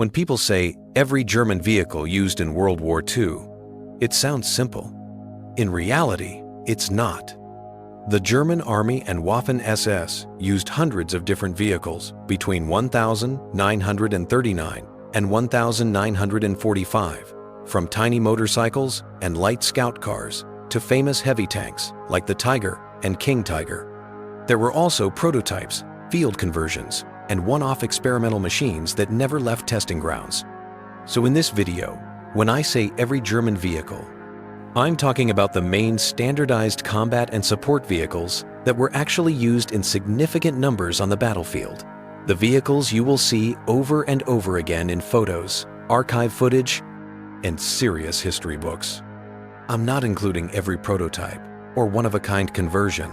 When people say every German vehicle used in World War II, it sounds simple. In reality, it's not. The German Army and Waffen-SS used hundreds of different vehicles between 1939 and 1945, from tiny motorcycles and light scout cars to famous heavy tanks like the Tiger and King Tiger. There were also prototypes, field conversions, and one-off experimental machines that never left testing grounds. So in this video, when I say every German vehicle, I'm talking about the main standardized combat and support vehicles that were actually used in significant numbers on the battlefield. The vehicles you will see over and over again in photos, archive footage, and serious history books. I'm not including every prototype or one-of-a-kind conversion.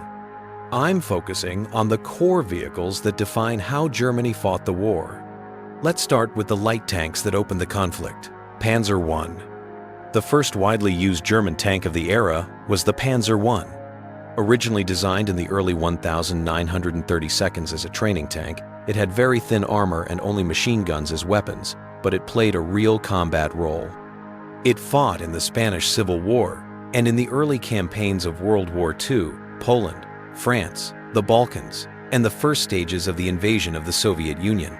I'm focusing on the core vehicles that define how Germany fought the war. Let's start with the light tanks that opened the conflict. Panzer I. The first widely used German tank of the era was the Panzer I. Originally designed in the early 1932s as a training tank, it had very thin armor and only machine guns as weapons, but it played a real combat role. It fought in the Spanish Civil War and in the early campaigns of World War II, Poland, France, the Balkans, and the first stages of the invasion of the Soviet Union.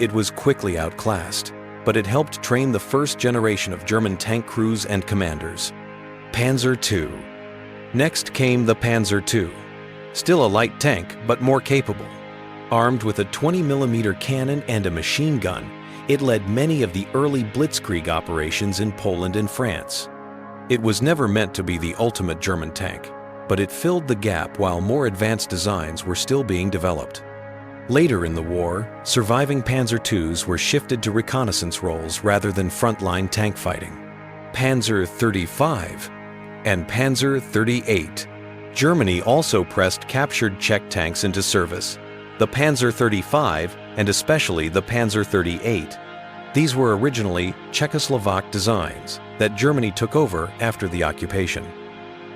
It was quickly outclassed, but it helped train the first generation of German tank crews and commanders. Panzer II. Next came the Panzer II. Still a light tank, but more capable. Armed with a 20mm cannon and a machine gun, it led many of the early blitzkrieg operations in Poland and France. It was never meant to be the ultimate German tank, but it filled the gap while more advanced designs were still being developed. Later in the war, surviving Panzer IIs were shifted to reconnaissance roles rather than frontline tank fighting. Panzer 35 and Panzer 38. Germany also pressed captured Czech tanks into service. The Panzer 35 and especially the Panzer 38. These were originally Czechoslovak designs that Germany took over after the occupation.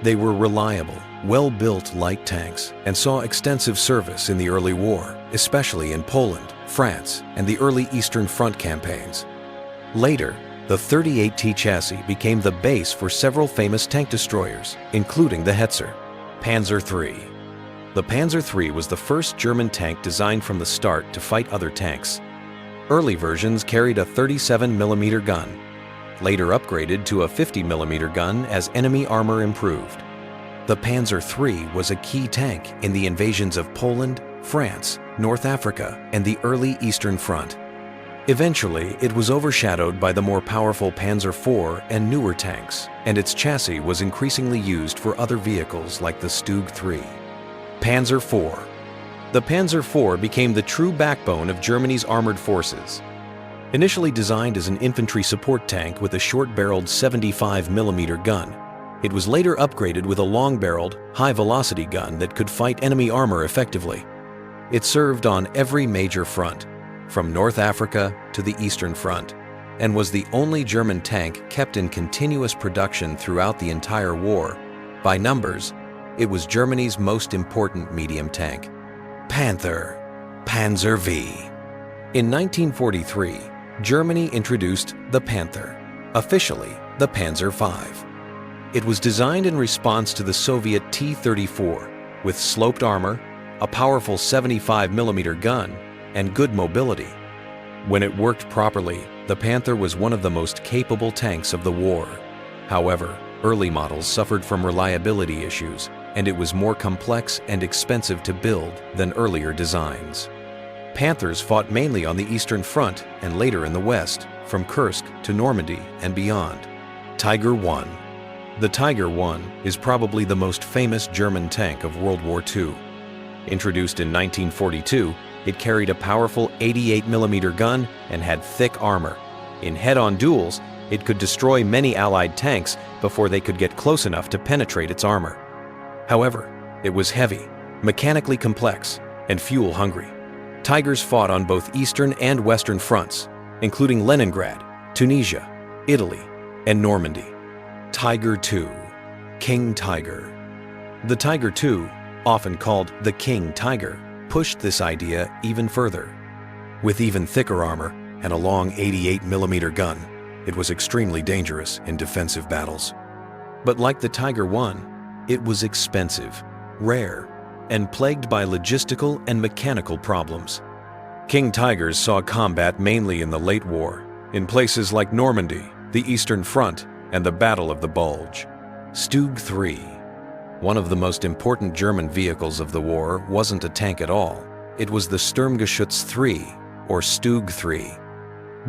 They were reliable, well-built light tanks and saw extensive service in the early war, especially in Poland, France, and the early Eastern Front campaigns. Later, the 38T chassis became the base for several famous tank destroyers, including the Hetzer. Panzer III. The Panzer III was the first German tank designed from the start to fight other tanks. Early versions carried a 37mm gun, later upgraded to a 50mm gun as enemy armor improved. The Panzer III was a key tank in the invasions of Poland, France, North Africa, and the early Eastern Front. Eventually, it was overshadowed by the more powerful Panzer IV and newer tanks, and its chassis was increasingly used for other vehicles like the StuG III. Panzer IV. The Panzer IV became the true backbone of Germany's armored forces. Initially designed as an infantry support tank with a short-barreled 75mm gun, it was later upgraded with a long-barreled, high-velocity gun that could fight enemy armor effectively. It served on every major front, from North Africa to the Eastern Front, and was the only German tank kept in continuous production throughout the entire war. By numbers, it was Germany's most important medium tank. Panther. Panzer V. In 1943, Germany introduced the Panther, officially the Panzer V. It was designed in response to the Soviet T-34 with sloped armor, a powerful 75mm gun, and good mobility. When it worked properly, the Panther was one of the most capable tanks of the war. However, early models suffered from reliability issues, and it was more complex and expensive to build than earlier designs. Panthers fought mainly on the Eastern Front and later in the West, from Kursk to Normandy and beyond. Tiger I. The Tiger I is probably the most famous German tank of World War II. Introduced in 1942, it carried a powerful 88mm gun and had thick armor. In head-on duels, it could destroy many Allied tanks before they could get close enough to penetrate its armor. However, it was heavy, mechanically complex, and fuel-hungry. Tigers fought on both Eastern and Western fronts, including Leningrad, Tunisia, Italy, and Normandy. Tiger II. King Tiger. The Tiger II, often called the King Tiger, pushed this idea even further. With even thicker armor and a long 88mm gun. It was extremely dangerous in defensive battles. But like the Tiger I, it was expensive, rare, and plagued by logistical and mechanical problems. King Tigers saw combat mainly in the late war, in places like Normandy, the Eastern Front, and the Battle of the Bulge. StuG III. One of the most important German vehicles of the war wasn't a tank at all. It was the Sturmgeschütz III, or StuG III.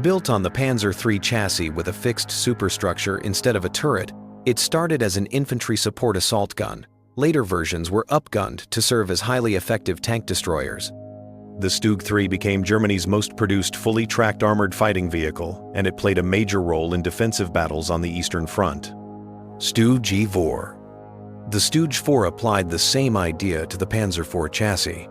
Built on the Panzer III chassis with a fixed superstructure instead of a turret, it started as an infantry support assault gun. Later versions were upgunned to serve as highly effective tank destroyers. The StuG III became Germany's most produced fully tracked armored fighting vehicle, and it played a major role in defensive battles on the Eastern Front. StuG IV. The StuG IV applied the same idea to the Panzer IV chassis.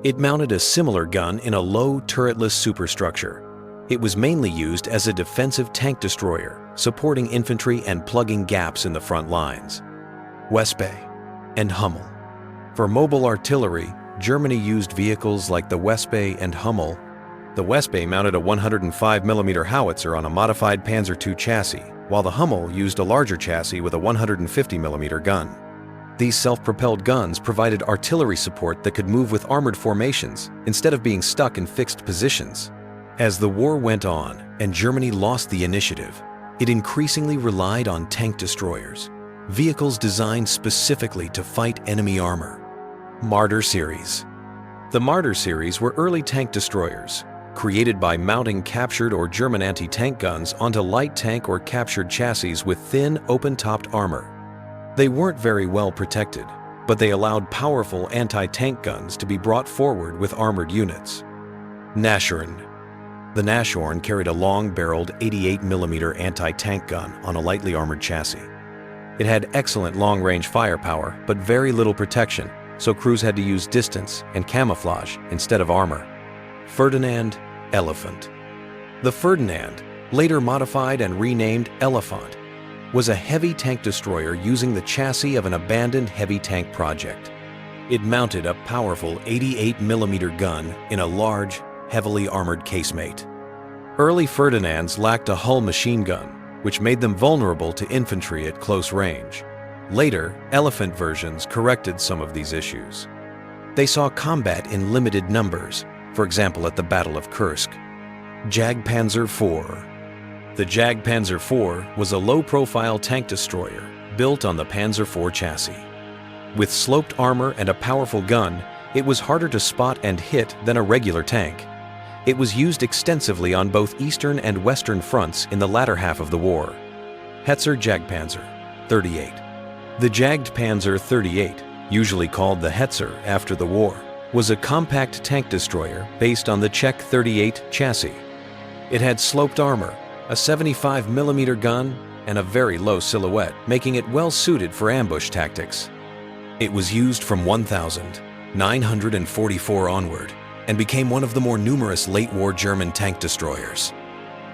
It mounted a similar gun in a low, turretless superstructure. It was mainly used as a defensive tank destroyer, supporting infantry and plugging gaps in the front lines. Wespe and Hummel. For mobile artillery, Germany used vehicles like the Wespe and Hummel. The Wespe mounted a 105mm howitzer on a modified Panzer II chassis, while the Hummel used a larger chassis with a 150mm gun. These self-propelled guns provided artillery support that could move with armored formations instead of being stuck in fixed positions. As the war went on and Germany lost the initiative, it increasingly relied on tank destroyers, vehicles designed specifically to fight enemy armor. Marder series. The Marder series were early tank destroyers, created by mounting captured or German anti-tank guns onto light tank or captured chassis with thin, open-topped armor. They weren't very well protected, but they allowed powerful anti-tank guns to be brought forward with armored units. Nashorn. The Nashorn carried a long-barreled 88mm anti-tank gun on a lightly armored chassis. It had excellent long-range firepower, but very little protection, so crews had to use distance and camouflage instead of armor. Ferdinand, Elefant. The Ferdinand, later modified and renamed Elefant, was a heavy tank destroyer using the chassis of an abandoned heavy tank project. It mounted a powerful 88mm gun in a large, heavily armored casemate. Early Ferdinands lacked a hull machine gun, which made them vulnerable to infantry at close range. Later, Elefant versions corrected some of these issues. They saw combat in limited numbers, for example at the Battle of Kursk. Jagdpanzer IV. The Jagdpanzer IV was a low-profile tank destroyer built on the Panzer IV chassis. With sloped armor and a powerful gun, it was harder to spot and hit than a regular tank. It was used extensively on both Eastern and Western fronts in the latter half of the war. Hetzer Jagdpanzer 38. The Jagdpanzer 38, usually called the Hetzer after the war, was a compact tank destroyer based on the Czech 38 chassis. It had sloped armor, a 75mm gun, and a very low silhouette, making it well suited for ambush tactics. It was used from 1944 onward and became one of the more numerous late-war German tank destroyers.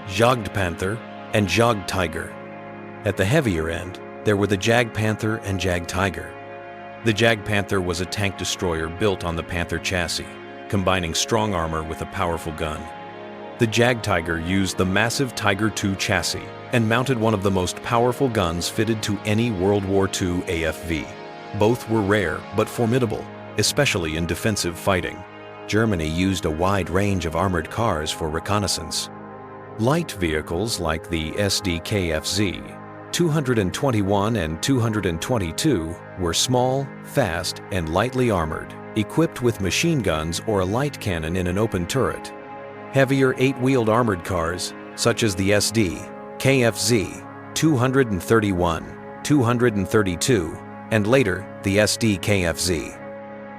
Jagdpanther and Jagdtiger. At the heavier end, there were the Jagdpanther and Jagdtiger. The Jagdpanther was a tank destroyer built on the Panther chassis, combining strong armor with a powerful gun. The Jagdtiger used the massive Tiger II chassis and mounted one of the most powerful guns fitted to any World War II AFV. Both were rare but formidable, especially in defensive fighting. Germany used a wide range of armored cars for reconnaissance. Light vehicles like the Sd.Kfz 221 and 222 were small, fast, and lightly armored, equipped with machine guns or a light cannon in an open turret. Heavier 8-wheeled armored cars, such as the Sd.Kfz 231, 232, and later the Sd.Kfz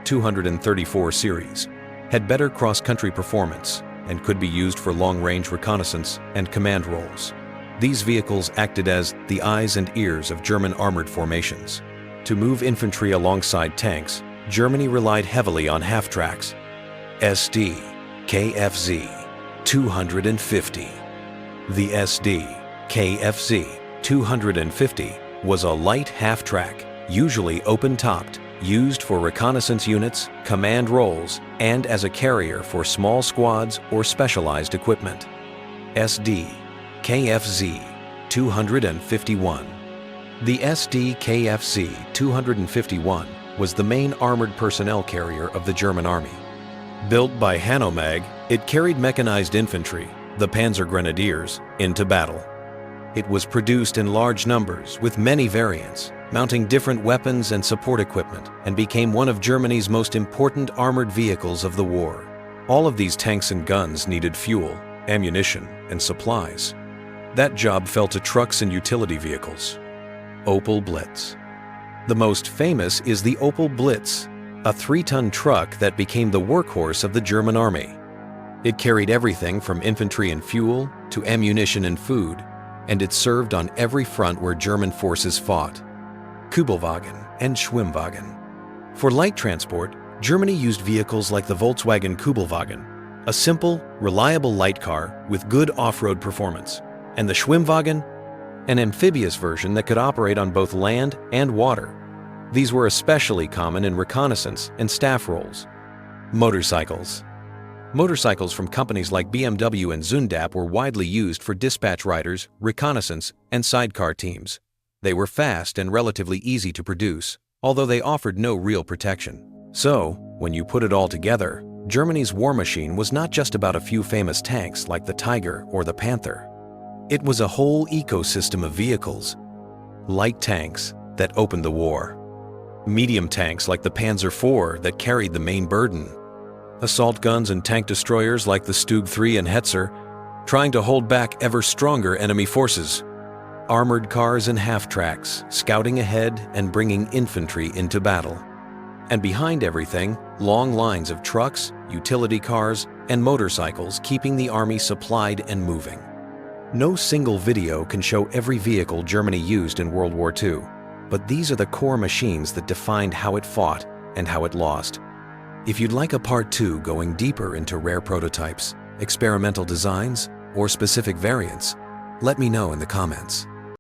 234 series, had better cross-country performance and could be used for long-range reconnaissance and command roles. These vehicles acted as the eyes and ears of German armored formations. To move infantry alongside tanks, Germany relied heavily on half-tracks. Sd.Kfz 250. The Sd.Kfz 250 was a light half-track, usually open-topped, used for reconnaissance units, command roles, and as a carrier for small squads or specialized equipment. Sd.Kfz 251. The Sd.Kfz 251 was the main armored personnel carrier of the German Army. Built by Hanomag, it carried mechanized infantry, the Panzer Grenadiers, into battle. It was produced in large numbers with many variants, mounting different weapons and support equipment, and became one of Germany's most important armored vehicles of the war. All of these tanks and guns needed fuel, ammunition, and supplies. That job fell to trucks and utility vehicles. Opel Blitz. The most famous is the Opel Blitz, a 3-ton truck that became the workhorse of the German Army. It carried everything from infantry and fuel to ammunition and food, and it served on every front where German forces fought. Kübelwagen and Schwimmwagen. For light transport, Germany used vehicles like the Volkswagen Kübelwagen, a simple, reliable light car with good off-road performance, and the Schwimmwagen, an amphibious version that could operate on both land and water. These were especially common in reconnaissance and staff roles. Motorcycles. Motorcycles from companies like BMW and Zundap were widely used for dispatch riders, reconnaissance, and sidecar teams. They were fast and relatively easy to produce, although they offered no real protection. So, when you put it all together, Germany's war machine was not just about a few famous tanks like the Tiger or the Panther. It was a whole ecosystem of vehicles. Light tanks that opened the war. Medium tanks like the Panzer IV that carried the main burden. Assault guns and tank destroyers like the StuG III and Hetzer, trying to hold back ever stronger enemy forces. Armored cars and half-tracks, scouting ahead and bringing infantry into battle. And behind everything, long lines of trucks, utility cars, and motorcycles keeping the army supplied and moving. No single video can show every vehicle Germany used in World War II, but these are the core machines that defined how it fought and how it lost. If you'd like a part 2 going deeper into rare prototypes, experimental designs, or specific variants, let me know in the comments.